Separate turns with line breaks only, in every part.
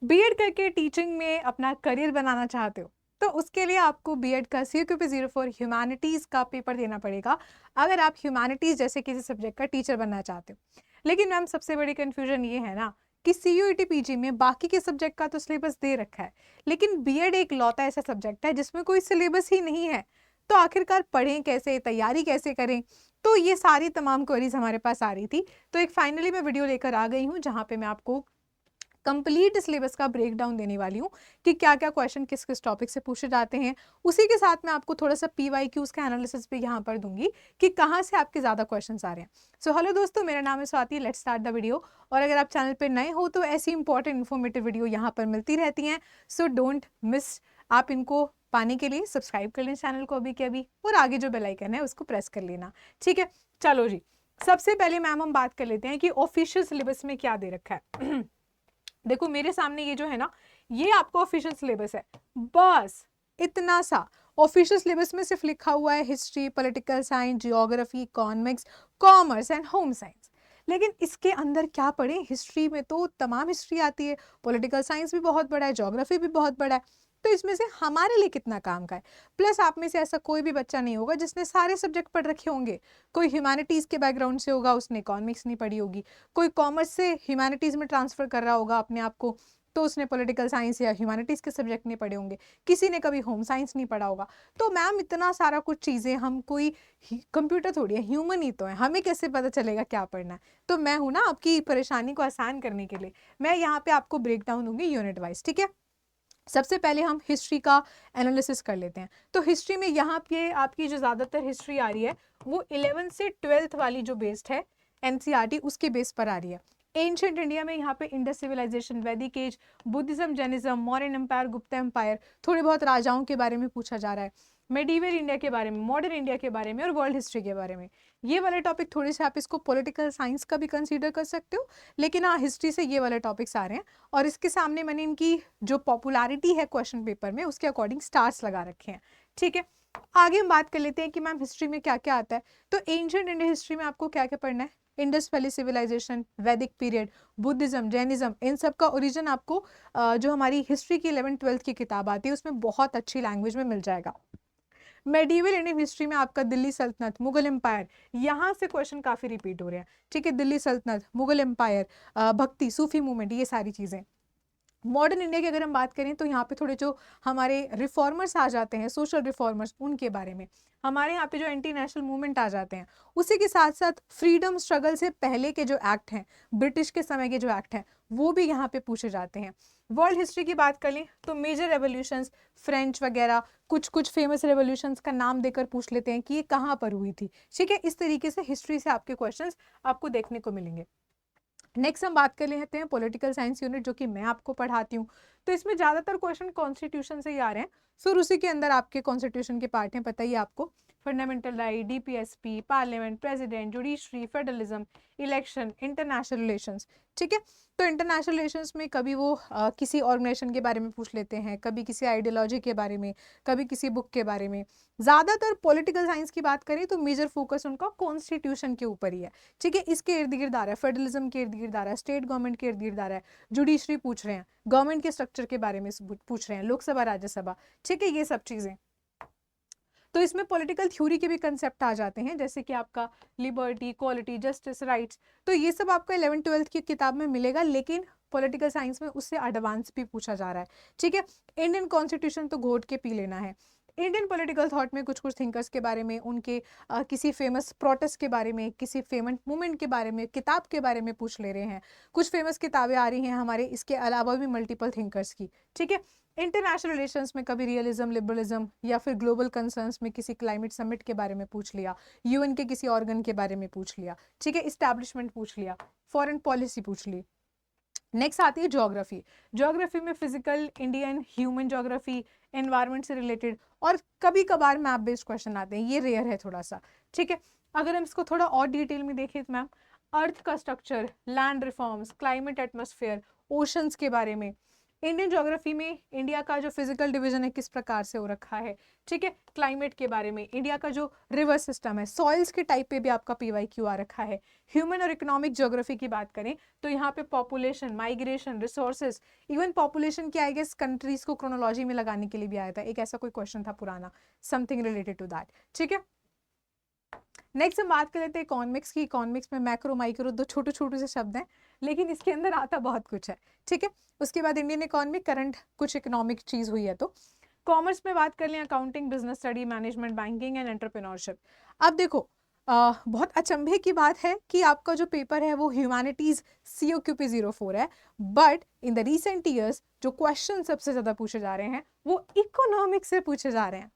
BEd करके teaching में अपना करियर बनाना चाहते हो तो उसके लिए आपको बीएड का CQP04 ह्यूमैनिटीज़ का पेपर देना पड़ेगा अगर आप ह्यूमैनिटीज़ जैसे किसी सब्जेक्ट का टीचर बनना चाहते हो। लेकिन मैम सबसे बड़ी कन्फ्यूजन ये है ना कि CUET पीजी में बाकी के सब्जेक्ट का तो सिलेबस दे रखा है, लेकिन बीएड एक लौता ऐसा सब्जेक्ट है जिसमें कोई सिलेबस ही नहीं है। तो आखिरकार पढ़ें कैसे, तैयारी कैसे करें? तो ये सारी तमाम क्वेरीज हमारे पास आ रही थी। तो एक फाइनली मैं वीडियो लेकर आ गई हूँ जहाँ पे मैं आपको कंप्लीट सिलेबस का ब्रेक डाउन देने वाली हूँ कि क्या क्या क्वेश्चन किस किस टॉपिक से पूछे जाते हैं। उसी के साथ मैं आपको थोड़ा सा PYQs का एनालिसिस भी यहाँ पर दूंगी कि कहाँ से आपके ज़्यादा क्वेश्चंस आ रहे हैं। सो हेलो दोस्तों, मेरा नाम है Swati, let's start the video. और अगर आप चैनल पर नए हो तो ऐसी इंपॉर्टेंट इन्फॉर्मेटिव वीडियो यहाँ पर मिलती रहती हैं, सो डोंट मिस। आप इनको पाने के लिए सब्सक्राइब कर लें चैनल को अभी के अभी, और आगे जो बेल आइकन है उसको प्रेस कर लेना। ठीक है, चलो जी। सबसे पहले मैम हम बात कर लेते हैं कि ऑफिशियल सिलेबस में क्या दे रखा है। देखो मेरे सामने ये जो है ना, ये आपको ऑफिशियल सिलेबस है, बस इतना सा। ऑफिशियल सिलेबस में सिर्फ लिखा हुआ है history, political science, geography, economics, commerce and home science. लेकिन इसके अंदर क्या पढ़ें? हिस्ट्री में तो तमाम हिस्ट्री आती है, पॉलिटिकल साइंस भी बहुत बड़ा है, ज्योग्राफी भी बहुत बड़ा है। तो इसमें से हमारे लिए कितना काम का है? प्लस आप में से ऐसा कोई भी बच्चा नहीं होगा जिसने सारे सब्जेक्ट पढ़ रखे होंगे। कोई ह्यूमैनिटीज के बैकग्राउंड से होगा, उसने इकोनॉमिक्स नहीं पढ़ी होगी। कोई कॉमर्स से ह्यूमैनिटीज़ में ट्रांसफ़र कर रहा होगा अपने आप को, तो उसने पॉलिटिकल साइंस या ह्यूमैनिटीज़ के सब्जेक्ट नहीं पढ़े होंगे। किसी ने कभी होम साइंस नहीं पढ़ा होगा। तो मैम इतना सारा कुछ चीज़ें, हम कोई कंप्यूटर थोड़ी है, ह्यूमन ही तो है, हमें कैसे पता चलेगा क्या पढ़ना है? तो मैं हूँ ना आपकी परेशानी को आसान करने के लिए। मैं यहाँ पे आपको ब्रेक डाउन दूंगी यूनिट वाइज, ठीक है। सबसे पहले हम हिस्ट्री का एनालिसिस कर लेते हैं। तो हिस्ट्री में यहाँ पे आपकी जो ज़्यादातर हिस्ट्री आ रही है वो 11th से 12th वाली जो बेस्ड है NCERT, उसके बेस पर आ रही है। एंशिएंट इंडिया में यहाँ पे Indus civilisation, Vedic age, Buddhism, Jainism, Mauryan empire, Gupta empire, थोड़े बहुत राजाओं के बारे में पूछा जा रहा है, मेडिवल इंडिया के बारे में, मॉडर्न इंडिया के बारे में और वर्ल्ड हिस्ट्री के बारे में। ये वाले टॉपिक थोड़े से आप इसको पॉलिटिकल साइंस का भी कंसीडर कर सकते हो, लेकिन हाँ हिस्ट्री से ये वाले टॉपिक्स आ रहे हैं। और इसके सामने मैंने इनकी जो पॉपुलैरिटी है क्वेश्चन पेपर में उसके अकॉर्डिंग स्टार्स लगा रखे हैं, ठीक है। आगे हम बात कर लेते हैं कि मैम हिस्ट्री में क्या क्या आता है। तो एंशिएंट इंडियन हिस्ट्री में आपको क्या क्या पढ़ना है? इंडस वैली सिविलाइजेशन, वैदिक पीरियड, बुद्धिज्म, जैनिज्म, इन सब का ओरिजिन आपको जो हमारी हिस्ट्री की 11th-12th की किताब आती है उसमें बहुत अच्छी लैंग्वेज में मिल जाएगा। मेडिवल इंडियन हिस्ट्री में आपका दिल्ली सल्तनत, मुगल एम्पायर, यहाँ से क्वेश्चन काफी रिपीट हो रहे हैं, ठीक है। दिल्ली सल्तनत, मुगल एम्पायर, भक्ति, सूफी मूवमेंट, ये सारी चीजें। मॉडर्न इंडिया की अगर हम बात करें तो यहाँ पे थोड़े जो हमारे रिफॉर्मर्स आ जाते हैं, सोशल रिफॉर्मर्स, उनके बारे में। हमारे यहाँ पे जो एंटी नेशनल मूवमेंट आ जाते हैं, उसी के साथ साथ फ्रीडम स्ट्रगल से पहले के जो एक्ट हैं, ब्रिटिश के समय के जो एक्ट हैं, वो भी यहाँ पे पूछे जाते हैं। वर्ल्ड हिस्ट्री की बात कर लें तो मेजर रेवोल्यूशंस, फ्रेंच वगैरह, कुछ कुछ फेमस रेवोल्यूशंस का नाम देकर पूछ लेते हैं कि ये कहाँ पर हुई थी, ठीक है। इस तरीके से हिस्ट्री से आपके क्वेश्चन आपको देखने को मिलेंगे। नेक्स्ट हम बात कर लेते हैं पॉलिटिकल साइंस यूनिट, जो कि मैं आपको पढ़ाती हूँ। तो इसमें ज़्यादातर क्वेश्चन कॉन्स्टिट्यूशन से ही आ रहे हैं। फिर उसी के अंदर आपके कॉन्स्टिट्यूशन के पार्ट हैं, पता ही आपको, fundamental right, DPSP, parliament, president, judiciary, federalism, election, international relations, ठीक है। तो इंटरनेशनल रिलेशंस में कभी वो किसी ऑर्गेनाइजेशन के बारे में पूछ लेते हैं, कभी किसी आइडियोलॉजी के बारे में, कभी किसी बुक के बारे में। ज़्यादातर पॉलिटिकल साइंस की बात करें तो मेजर फोकस उनका कॉन्स्टिट्यूशन के ऊपर ही है, ठीक है। इसके इर्द गिर्द आ रहा है, फेडरलिज्म के इर्द गिर्द आ रहा है, स्टेट गवर्नमेंट के इर्द गिर्द आ रहा है, जुडिशरी पूछ रहे हैं, गवर्नमेंट के स्ट्रक्चर के बारे में पूछ रहे हैं, लोकसभा, राज्यसभा, ठीक है, ये सब चीज़ें। तो इसमें पॉलिटिकल थ्योरी के भी कंसेप्ट आ जाते हैं, जैसे कि आपका लिबर्टी, इक्वालिटी, जस्टिस, राइट्स। तो ये सब आपको 11th-12th की किताब में मिलेगा, लेकिन पॉलिटिकल साइंस में उससे एडवांस भी पूछा जा रहा है, ठीक है। इंडियन कॉन्स्टिट्यूशन तो घोट के पी लेना है। इंडियन पॉलिटिकल थॉट में कुछ कुछ थिंकर्स के बारे में, उनके किसी फेमस प्रोटेस्ट के बारे में, किसी फेमस मूवमेंट के बारे में, किताब के बारे में पूछ ले रहे हैं। कुछ फेमस किताबें आ रही हैं हमारे, इसके अलावा भी मल्टीपल थिंकर्स की, ठीक है। इंटरनेशनल रिलेशंस में कभी रियलिज्म, लिबरलिज्म, या फिर ग्लोबल कंसर्न्स में किसी क्लाइमेट समिट के बारे में पूछ लिया, UN के किसी ऑर्गन के बारे में पूछ लिया, ठीक है। इस्टेब्लिशमेंट पूछ लिया, फॉरेन पॉलिसी पूछ ली। नेक्स्ट आती है ज्योग्राफी। ज्योग्राफी में physical, Indian, human geography, environment से रिलेटेड, और कभी कभार मैप बेस्ड क्वेश्चन आते हैं, ये रेयर है थोड़ा सा, ठीक है। अगर हम इसको थोड़ा और डिटेल में देखें तो मैम, अर्थ का structure, land reforms, climate, atmosphere, oceans के बारे में, इंडियन ज्योग्राफी में इंडिया का जो फिजिकल डिवीजन है किस प्रकार से हो रखा है, ठीक है। क्लाइमेट के बारे में, इंडिया का जो रिवर सिस्टम है, सॉइल्स के टाइप पे भी आपका PYQ आ रखा है। ह्यूमन और इकोनॉमिक ज्योग्राफी की बात करें तो यहाँ पे population, migration, resources, even population की आई गेस कंट्रीज को क्रोनोलॉजी में लगाने के लिए भी आया था, एक ऐसा कोई क्वेश्चन था पुराना, समथिंग रिलेटेड टू दैट, ठीक है। नेक्स्ट हम बात कर लेते हैं इकोनॉमिक्स की। इकोनॉमिक्स में मैक्रो माइक्रो दो छोटे छोटे से शब्द हैं, लेकिन इसके अंदर आता बहुत कुछ है, ठीक है। उसके बाद इंडियन इकोनॉमी, करंट कुछ इकोनॉमिक चीज हुई है। तो कॉमर्स में बात कर लें, accounting, business study, management, banking and entrepreneurship. अब देखो बहुत अचंभे की बात है कि आपका जो पेपर है वो ह्यूमैनिटीज COQP 04 है, but in the recent years जो क्वेश्चन सबसे ज्यादा पूछे जा रहे हैं वो इकोनॉमिक्स से पूछे जा रहे हैं,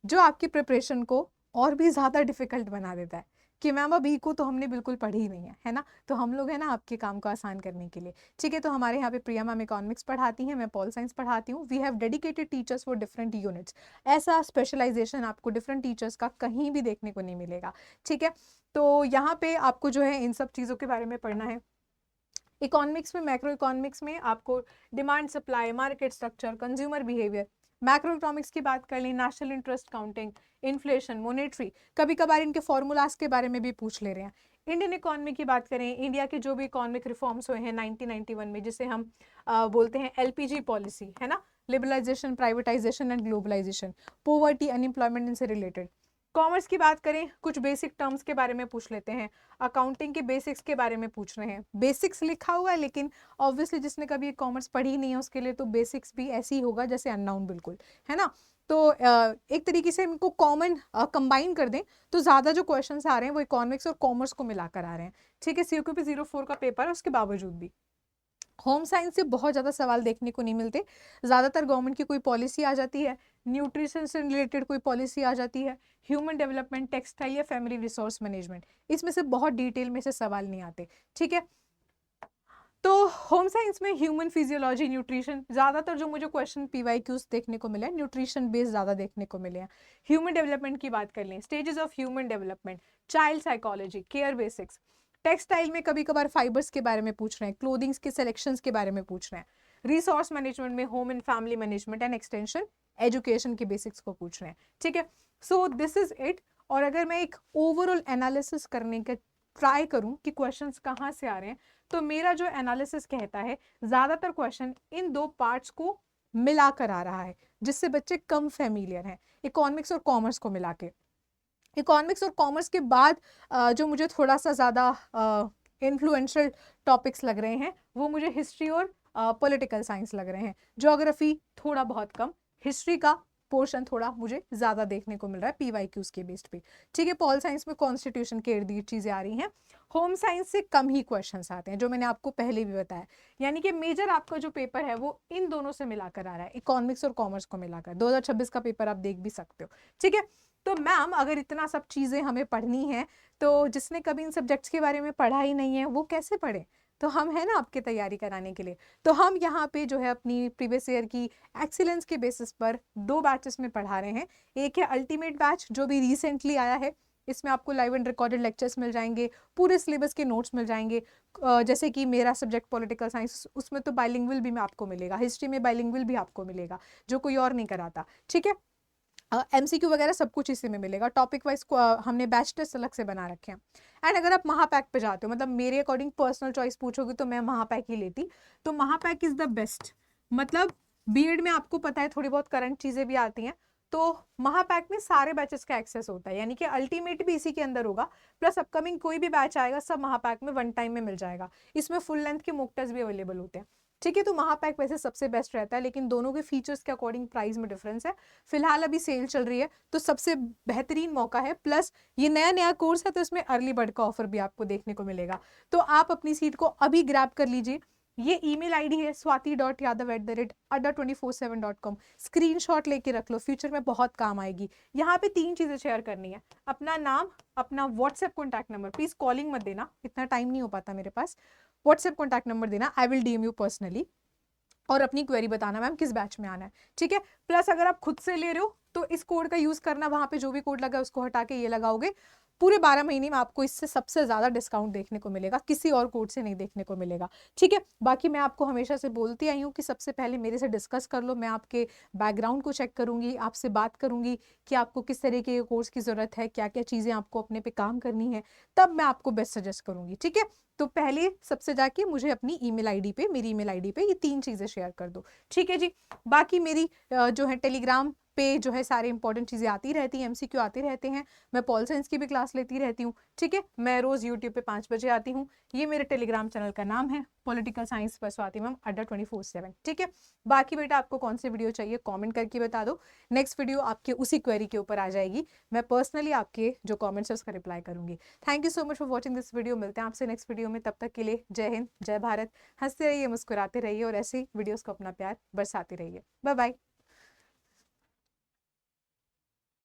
जो आपकी प्रिपरेशन को और भी ज़्यादा डिफिकल्ट बना देता है कि मैम अब को तो हमने बिल्कुल पढ़ी ही नहीं है ना। तो हम लोग है ना आपके काम को आसान करने के लिए, ठीक है। तो हमारे यहाँ पे प्रिया मैम इकोनॉमिक्स पढ़ाती हैं, मैं पॉल साइंस पढ़ाती हूँ। We have dedicated teachers for different units. ऐसा स्पेशलाइजेशन आपको डिफरेंट टीचर्स का कहीं भी देखने को नहीं मिलेगा, ठीक है। तो यहाँ पे आपको जो है इन सब चीज़ों के बारे में पढ़ना है। इकोनॉमिक्स में, मैक्रो इकोनॉमिक्स में आपको demand supply, market structure, consumer behaviour. Macro economics की बात कर ली, national interest counting, inflation, monetary, कभी कभार इनके फॉर्मूलाज के बारे में भी पूछ ले रहे हैं। इंडियन इकोनॉमी की बात करें, इंडिया के जो भी इकोनॉमिक रिफॉर्म्स हुए हैं 1991 में, जिसे हम बोलते हैं LPG पॉलिसी, है ना, liberalisation, privatisation and globalisation, poverty, unemployment, इनसे रिलेटेड। कॉमर्स की बात करें, कुछ बेसिक टर्म्स के बारे में पूछ लेते हैं, अकाउंटिंग के बेसिक्स के बारे में पूछ रहे हैं। बेसिक्स लिखा हुआ है, लेकिन ऑब्वियसली जिसने कभी कॉमर्स पढ़ी नहीं है उसके लिए तो बेसिक्स भी ऐसे ही होगा जैसे अननाउन, बिल्कुल, है ना। तो एक तरीके से इनको कॉमन कंबाइन कर दें तो ज़्यादा जो क्वेश्चंस आ रहे हैं वो इकोनॉमिक्स और कॉमर्स को मिलाकर आ रहे हैं, ठीक है। COQP 04 का पेपर है, उसके बावजूद भी होम साइंस से बहुत ज़्यादा सवाल देखने को नहीं मिलते। ज़्यादातर गवर्नमेंट की कोई पॉलिसी आ जाती है, न्यूट्रिशन से रिलेटेड कोई पॉलिसी आ जाती है, ह्यूमन डेवलपमेंट, टेक्सटाइल या फैमिली रिसोर्स मैनेजमेंट, इसमें से बहुत डिटेल में से सवाल नहीं आते, ठीक है। तो होम साइंस में ह्यूमन फिजियोलॉजी, न्यूट्रिशन, ज़्यादातर जो मुझे क्वेश्चन PYQs देखने को मिले हैं न्यूट्रिशन बेस्ड ज़्यादा देखने को मिले हैं। ह्यूमन डेवलपमेंट की बात कर लें, stages of human development, child psychology, care basics. Textile में कभी कभार फाइबर्स के बारे में पूछ रहे हैं, क्लोथिंग्स के सिलेक्शंस के बारे में पूछ रहे हैं। रिसोर्स मैनेजमेंट में home and family management and extension, education के बेसिक्स को पूछ रहे हैं, ठीक है। So this is it. और अगर मैं एक ओवरऑल एनालिसिस करने का ट्राई करूं कि क्वेश्चंस कहाँ से आ रहे हैं, तो मेरा जो एनालिसिस कहता है ज्यादातर क्वेश्चन इन दो पार्ट्स को मिलाकर आ रहा है, जिससे बच्चे कम फेमिलियर हैं, इकोनॉमिक्स और कॉमर्स को मिला के। इकोनॉमिक्स और कॉमर्स के बाद जो मुझे थोड़ा सा ज़्यादा इन्फ्लुएंशियल टॉपिक्स लग रहे हैं वो मुझे हिस्ट्री और पॉलिटिकल साइंस लग रहे हैं। ज्योग्राफी थोड़ा बहुत कम, हिस्ट्री का पोर्शन थोड़ा मुझे ज़्यादा देखने को मिल रहा है PYQs के बेस्ड पे, ठीक है। पॉल साइंस में कॉन्स्टिट्यूशन के इर्द गिर्द चीज़ें आ रही हैं। होम साइंस से कम ही क्वेश्चंस आते हैं, जो मैंने आपको पहले भी बताया। यानी कि मेजर आपका जो पेपर है वो इन दोनों से मिलाकर आ रहा है, इकोनॉमिक्स और कॉमर्स को मिलाकर। 2026 का पेपर आप देख भी सकते हो, ठीक है। तो मैम अगर इतना सब चीज़ें हमें पढ़नी है तो जिसने कभी इन सब्जेक्ट्स के बारे में पढ़ा ही नहीं है वो कैसे पढ़े। तो हम है ना आपकी तैयारी कराने के लिए। तो हम यहाँ पे जो है अपनी प्रीवियस ईयर की एक्सीलेंस के बेसिस पर 2 बैचेस में पढ़ा रहे हैं। एक है अल्टीमेट बैच जो भी रिसेंटली आया है, इसमें आपको लाइव एंड रिकॉर्डेड लेक्चर्स मिल जाएंगे, पूरे सिलेबस के नोट्स मिल जाएंगे। जैसे कि मेरा सब्जेक्ट पॉलिटिकल साइंस, उसमें तो बाइलिंगुअल भी आपको मिलेगा, हिस्ट्री में बाइलिंगुअल भी आपको मिलेगा जो कोई और नहीं कराता, ठीक है। MCQ वगैरह सब कुछ इसी में मिलेगा। टॉपिक वाइज हमने बैच टेस्ट अलग से बना रखे हैं। एंड अगर आप महापैक पे जाते हो, मतलब मेरे अकॉर्डिंग पर्सनल चॉइस पूछोगे तो मैं महापैक ही लेती। तो महापैक इज द बेस्ट। मतलब बीएड में आपको पता है थोड़ी बहुत करंट चीजें भी आती हैं, तो महापैक में सारे बैचेस का एक्सेस होता है, यानी कि अल्टीमेट भी इसी के अंदर होगा, प्लस अपकमिंग कोई भी बैच आएगा सब महापैक में वन टाइम में मिल जाएगा। इसमें फुल लेंथ के मॉक टेस्ट भी अवेलेबल होते हैं, ठीक है। तो महापैक वैसे सबसे बेस्ट रहता है, लेकिन दोनों के फीचर्स के अकॉर्डिंग प्राइस में डिफरेंस है। फिलहाल अभी सेल चल रही है तो सबसे बेहतरीन मौका है, प्लस ये नया नया कोर्स है तो इसमें अर्ली बर्ड का ऑफर भी आपको देखने को मिलेगा। तो आप अपनी सीट को अभी ग्रैब कर लीजिए। ये ईमेल आईडी है swati.yadav@247.com। स्क्रीनशॉट लेके रख लो, फ्यूचर में बहुत काम आएगी। यहाँ पे 3 चीजें शेयर करनी है, अपना नाम, अपना WhatsApp contact number, please calling मत देना, इतना टाइम नहीं हो पाता मेरे पास, व्हाट्सएप कॉन्टैक्ट नंबर देना, I will DM you personally, और अपनी क्वेरी बताना मैम किस बैच में आना है, ठीक है। प्लस अगर आप खुद से ले रहे हो तो इस कोड का यूज करना, वहां पे जो भी कोड लगा है उसको हटा के ये लगाओगे, पूरे 12 महीने में आपको इससे सबसे ज़्यादा डिस्काउंट देखने को मिलेगा, किसी और कोड से नहीं देखने को मिलेगा, ठीक है। बाकी मैं आपको हमेशा से बोलती आई हूँ कि सबसे पहले मेरे से डिस्कस कर लो, मैं आपके बैकग्राउंड को चेक करूँगी, आपसे बात करूँगी कि आपको किस तरीके के कोर्स की ज़रूरत है, क्या क्या चीज़ें आपको अपने पे काम करनी है, तब मैं आपको बेस्ट सजेस्ट करूँगी, ठीक है। तो पहले सबसे जाके मुझे अपनी ईमेल आईडी पे, मेरी ईमेल आईडी पे ये 3 चीज़ें शेयर कर दो, ठीक है जी। बाकी मेरी जो है टेलीग्राम पे जो है सारे इंपॉर्टेंट चीज़ें आती रहती हैं, एमसीक्यू आते रहते हैं, मैं पॉल साइंस की भी क्लास लेती रहती हूँ, ठीक है। मैं रोज़ यूट्यूब पे 5 बजे आती हूँ, ये मेरे टेलीग्राम चैनल का नाम है, पॉलिटिकल साइंस पर स्वाति मैम अड्डा 24/7, ठीक है। बाकी बेटा आपको कौन से वीडियो चाहिए कमेंट करके बता दो, नेक्स्ट वीडियो आपके उसी क्वेरी के ऊपर आ जाएगी, मैं पर्सनली आपके जो कमेंट्स है उसका रिप्लाई करूंगी। Thank you so much for watching this video, मिलते हैं आपसे नेक्स्ट वीडियो में, तब तक के लिए जय हिंद, जय भारत, हंसते रहिए, मुस्कुराते रहिए और ऐसे ही वीडियोज़ को अपना प्यार बरसाते रहिए। Bye bye.